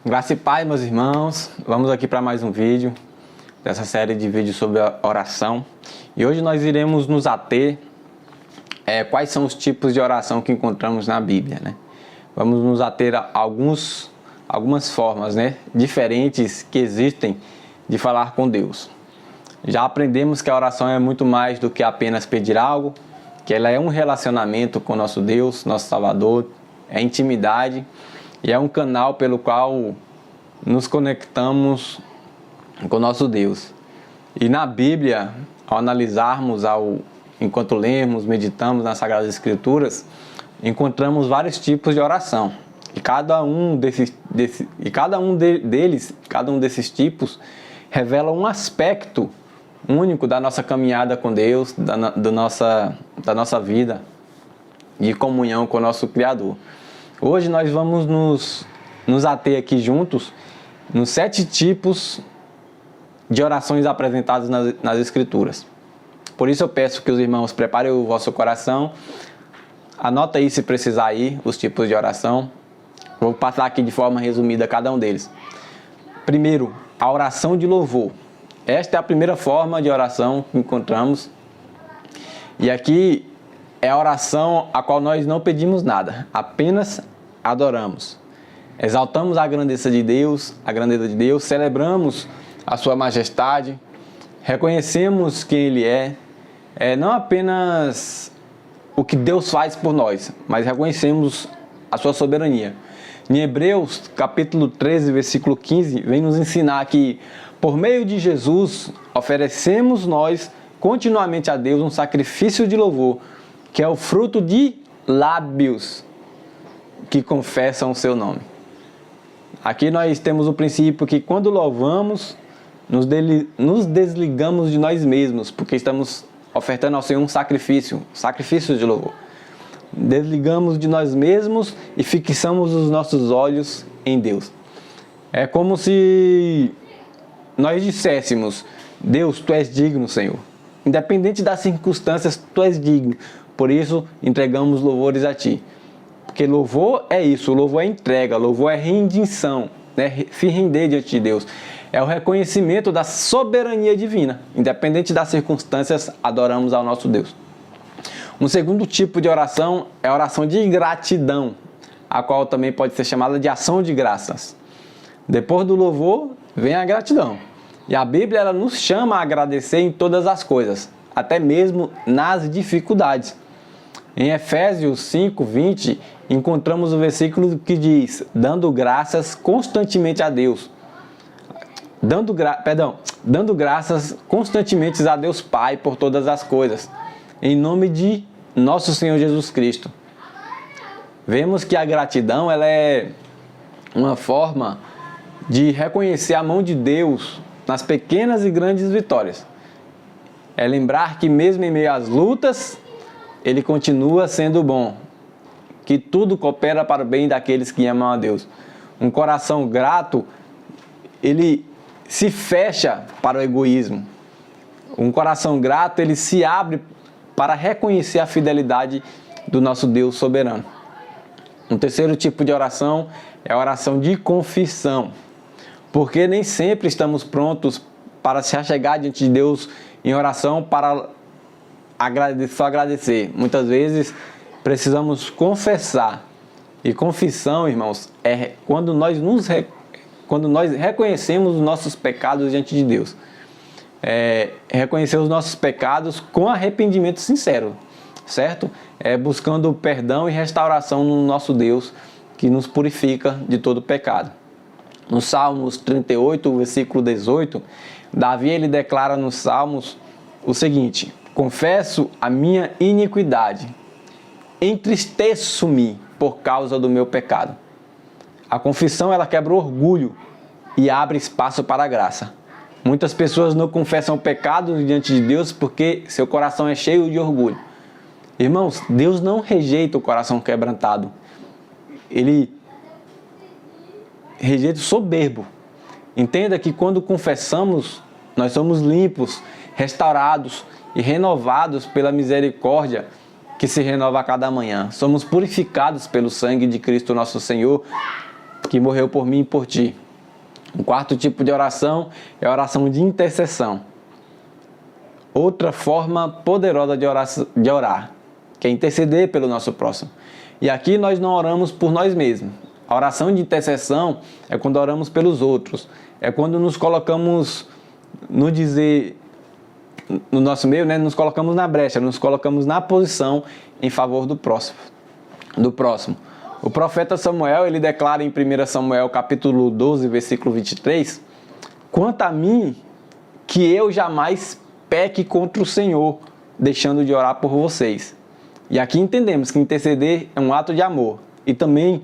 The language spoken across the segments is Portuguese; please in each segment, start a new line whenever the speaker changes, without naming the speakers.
Graça e paz, meus irmãos. Vamos aqui para mais um vídeo dessa série de vídeos sobre a oração. E hoje nós iremos nos ater quais são os tipos de oração que encontramos na Bíblia, né? Vamos nos ater a algumas formas, né, diferentes que existem de falar com Deus. Já aprendemos que a oração é muito mais do que apenas pedir algo, que ela é um relacionamento com nosso Deus, nosso Salvador, é intimidade e é um canal pelo qual nos conectamos com nosso Deus. E na Bíblia, ao analisarmos, enquanto lemos, meditamos nas Sagradas Escrituras, encontramos vários tipos de oração. E cada um desses tipos revela um aspecto único da nossa caminhada com Deus, da nossa vida de comunhão com o nosso Criador. Hoje nós vamos nos ater aqui juntos nos 7 tipos de orações apresentadas nas Escrituras. Por isso eu peço que os irmãos preparem o vosso coração, anota aí se precisar aí os tipos de oração. Vou passar aqui de forma resumida cada um deles. Primeiro, a oração de louvor. Esta é a primeira forma de oração que encontramos. E aqui é a oração a qual nós não pedimos nada, apenas adoramos. Exaltamos a grandeza de Deus, celebramos a sua majestade, reconhecemos quem Ele é, não apenas o que Deus faz por nós, mas reconhecemos a sua soberania. Em Hebreus, capítulo 13, versículo 15, vem nos ensinar que, por meio de Jesus, oferecemos nós continuamente a Deus um sacrifício de louvor, que é o fruto de lábios que confessam o seu nome. Aqui nós temos o princípio que quando louvamos, nos desligamos de nós mesmos, porque estamos ofertando ao Senhor um sacrifício de louvor. Desligamos de nós mesmos e fixamos os nossos olhos em Deus. É como se nós disséssemos: Deus, Tu és digno, Senhor. Independente das circunstâncias, Tu és digno. Por isso, entregamos louvores a Ti. Porque louvor é isso, louvor é entrega, louvor é rendição, né? Se render diante de Deus. É o reconhecimento da soberania divina. Independente das circunstâncias, adoramos ao nosso Deus. Um segundo tipo de oração é a oração de gratidão, a qual também pode ser chamada de ação de graças. Depois do louvor, vem a gratidão. E a Bíblia ela nos chama a agradecer em todas as coisas, até mesmo nas dificuldades. Em Efésios 5, 20, encontramos o versículo que diz: dando graças constantemente a Deus. Dando graças constantemente a Deus Pai por todas as coisas, em nome de nosso Senhor Jesus Cristo. Vemos que a gratidão ela é uma forma de reconhecer a mão de Deus nas pequenas e grandes vitórias. É lembrar que mesmo em meio às lutas, Ele continua sendo bom, que tudo coopera para o bem daqueles que amam a Deus. Um coração grato, ele se fecha para o egoísmo. Um coração grato, ele se abre para reconhecer a fidelidade do nosso Deus soberano. Um terceiro tipo de oração é a oração de confissão. Porque nem sempre estamos prontos para se achegar diante de Deus em oração para só agradecer. Muitas vezes precisamos confessar. E confissão, irmãos, é quando nós reconhecemos os nossos pecados diante de Deus. Reconhecer os nossos pecados com arrependimento sincero, certo? Buscando perdão e restauração no nosso Deus, que nos purifica de todo pecado. No Salmos 38, versículo 18, Davi ele declara nos Salmos o seguinte: confesso a minha iniquidade, entristeço-me por causa do meu pecado. A confissão ela quebra o orgulho e abre espaço para a graça. Muitas pessoas não confessam o pecado diante de Deus porque seu coração é cheio de orgulho. Irmãos, Deus não rejeita o coração quebrantado. Ele rejeita o soberbo. Entenda que quando confessamos, nós somos limpos, restaurados e renovados pela misericórdia que se renova a cada manhã. Somos purificados pelo sangue de Cristo nosso Senhor que morreu por mim e por ti. O quarto tipo de oração é a oração de intercessão. Outra forma poderosa de orar, que é interceder pelo nosso próximo. E aqui nós não oramos por nós mesmos. A oração de intercessão é quando oramos pelos outros. É quando nos colocamos, no nosso meio, né, nos colocamos na brecha, nos colocamos na posição em favor do próximo. O profeta Samuel, ele declara em 1 Samuel capítulo 12, versículo 23, quanto a mim, que eu jamais peque contra o Senhor, deixando de orar por vocês. E aqui entendemos que interceder é um ato de amor e também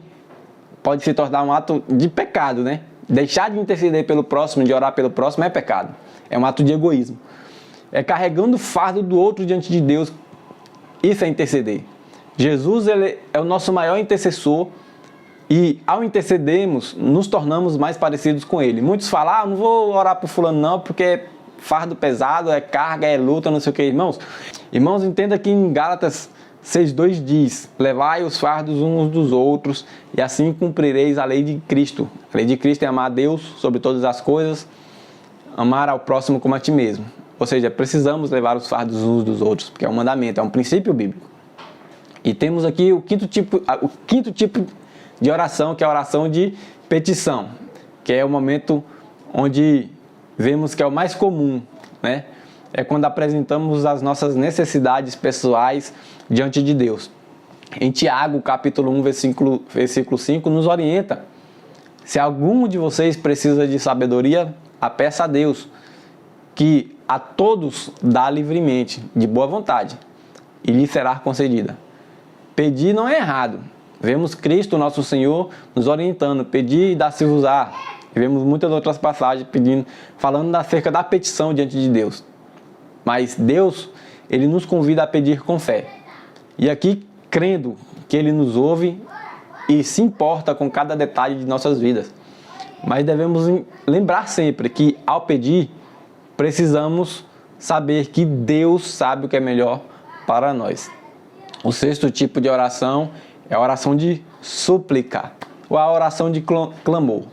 pode se tornar um ato de pecado, né? Deixar de interceder pelo próximo, de orar pelo próximo é pecado. É um ato de egoísmo. É carregando o fardo do outro diante de Deus. Isso é interceder. Jesus, ele é o nosso maior intercessor e ao intercedermos, nos tornamos mais parecidos com ele. Muitos falam, não vou orar por fulano não, porque é fardo pesado, é carga, é luta, não sei o que. Irmãos, entenda que em Gálatas 6,2 diz, levai os fardos uns dos outros e assim cumprireis a lei de Cristo. A lei de Cristo é amar a Deus sobre todas as coisas, amar ao próximo como a ti mesmo. Ou seja, precisamos levar os fardos uns dos outros, porque é um mandamento, é um princípio bíblico. E temos aqui o quinto tipo de oração, que é a oração de petição, que é o momento onde vemos que é o mais comum, né? É quando apresentamos as nossas necessidades pessoais diante de Deus. Em Tiago, capítulo 1, versículo 5, nos orienta. Se algum de vocês precisa de sabedoria, a peça a Deus, que a todos dá livremente, de boa vontade, e lhe será concedida. Pedir não é errado. Vemos Cristo, nosso Senhor, nos orientando. Pedir e dar-se-vos-á. Vemos muitas outras passagens falando acerca da petição diante de Deus. Mas Deus, Ele nos convida a pedir com fé. E aqui, crendo que Ele nos ouve e se importa com cada detalhe de nossas vidas. Mas devemos lembrar sempre que, ao pedir, precisamos saber que Deus sabe o que é melhor para nós. O sexto tipo de oração é a oração de súplica, ou a oração de clamor.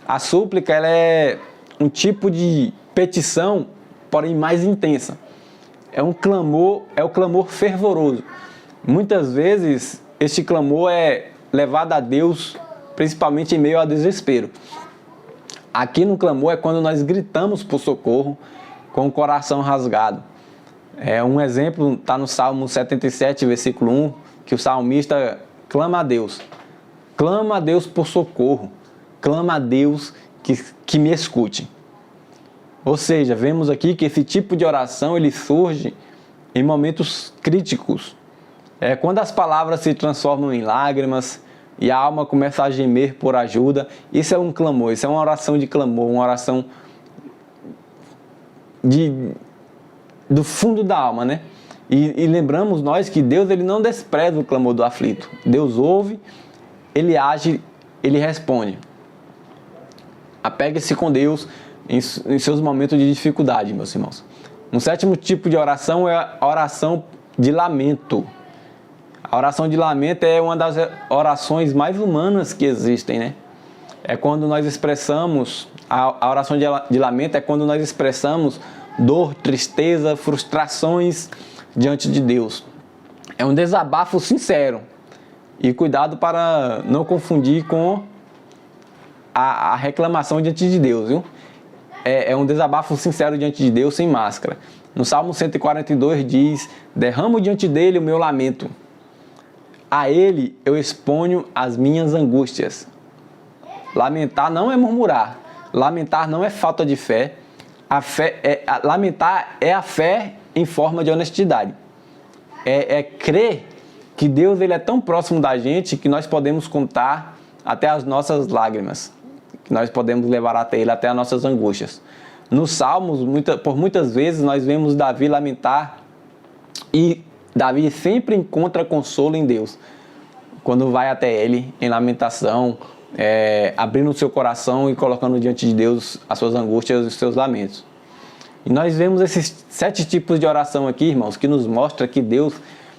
A súplica, ela é um tipo de petição, porém mais intensa. É o clamor fervoroso. Muitas vezes, este clamor é levado a Deus, principalmente em meio ao desespero. Aqui no clamor é quando nós gritamos por socorro com o coração rasgado. Um exemplo está no Salmo 77, versículo 1, que o salmista clama a Deus. Clama a Deus por socorro. Clama a Deus que me escute. Ou seja, vemos aqui que esse tipo de oração ele surge em momentos críticos. É quando as palavras se transformam em lágrimas e a alma começa a gemer por ajuda. Isso é um clamor, isso é uma oração de clamor, uma oração do fundo da alma, né? E lembramos nós que Deus ele não despreza o clamor do aflito. Deus ouve, Ele age, Ele responde. Apegue-se com Deus em seus momentos de dificuldade, meus irmãos. Um sétimo tipo de oração é a oração de lamento. A oração de lamento é uma das orações mais humanas que existem, né? É quando nós expressamos, a oração de lamento é quando nós expressamos dor, tristeza, frustrações diante de Deus. É um desabafo sincero. E cuidado para não confundir com a reclamação diante de Deus, viu? É um desabafo sincero diante de Deus, sem máscara. No Salmo 142 diz, derramo diante dele o meu lamento. A ele eu exponho as minhas angústias. Lamentar não é murmurar. Lamentar não é falta de fé. Lamentar é a fé em forma de honestidade. É crer que Deus ele é tão próximo da gente que nós podemos contar até as nossas lágrimas. Que nós podemos levar até Ele, até as nossas angústias. Nos Salmos, por muitas vezes, nós vemos Davi lamentar e Davi sempre encontra consolo em Deus. Quando vai até Ele em lamentação, abrindo o seu coração e colocando diante de Deus as suas angústias e os seus lamentos. E nós vemos esses 7 tipos de oração aqui, irmãos, que nos mostra que Deus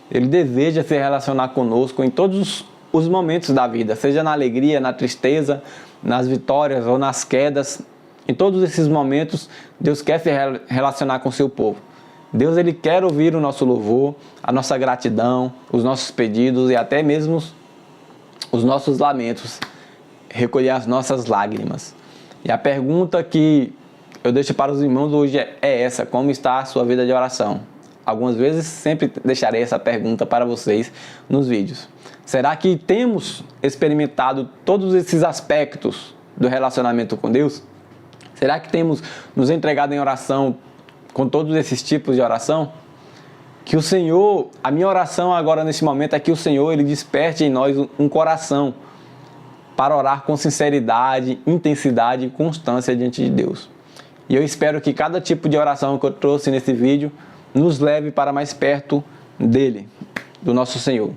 ele deseja se relacionar conosco em todos os momentos da vida, seja na alegria, na tristeza, nas vitórias ou nas quedas. Em todos esses momentos, Deus quer se relacionar com o seu povo. Deus, ele quer ouvir o nosso louvor, a nossa gratidão, os nossos pedidos e até mesmo os nossos lamentos, recolher as nossas lágrimas. E a pergunta que eu deixo para os irmãos hoje é essa: como está a sua vida de oração? Algumas vezes sempre deixarei essa pergunta para vocês nos vídeos. Será que temos experimentado todos esses aspectos do relacionamento com Deus? Será que temos nos entregado em oração com todos esses tipos de oração? Que o Senhor, a minha oração agora nesse momento é que o Senhor, ele desperte em nós um coração para orar com sinceridade, intensidade e constância diante de Deus. E eu espero que cada tipo de oração que eu trouxe nesse vídeo nos leve para mais perto dele, do nosso Senhor.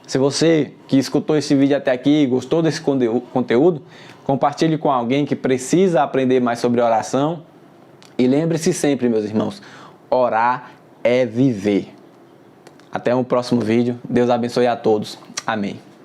Se você que escutou esse vídeo até aqui e gostou desse conteúdo, compartilhe com alguém que precisa aprender mais sobre oração. E lembre-se sempre, meus irmãos, orar é viver. Até o próximo vídeo. Deus abençoe a todos. Amém.